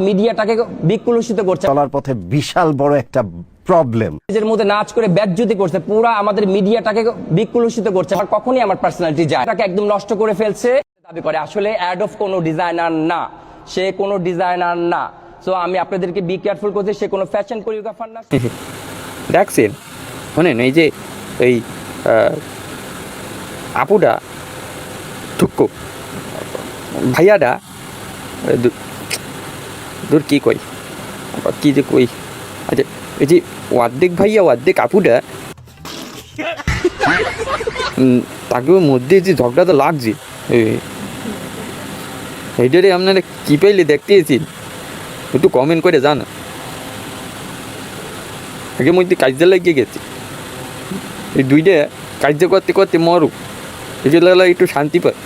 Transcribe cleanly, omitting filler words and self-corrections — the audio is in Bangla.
মিডিয়াটাকে বিকলুষিত করছে, চলার পথে বিশাল বড় একটা প্রবলেম। এর মধ্যে নাচ করে বেজ্জতি করছে, পুরা আমাদের মিডিয়াটাকে বিকলুষিত করছে। আর কখনই আমার পার্সোনালিটি যায় তাকে একদম নষ্ট করে ফেলছে। দাবি করে আসলে অ্যাডলফ কোনো ডিজাইনার না, সে কোনো ডিজাইনার না। সো আমি আপনাদেরকে বি কেয়ারফুল করছি, সে কোনো ফ্যাশন কোরিওগ্রাফার না। দেখছেন, শোনেন, এই যে এই আপুটা ঠুক্কু ভাইয়াটা দূর কী কই কী যে কই, আচ্ছা এই যে অর্ধেক ভাইয়া অর্ধেক আপুটা তাকেও মধ্যে যে ঝগড়াটা লাগছে, এইটারে আপনারা কী পাইলে দেখতেছেন একটু কমেন্ট করে জানা। আগের মধ্যে কাজে লাগিয়ে গেছে, এই দুইটা কাজ করতে করতে মরুক, এই যে একটু শান্তি পায়।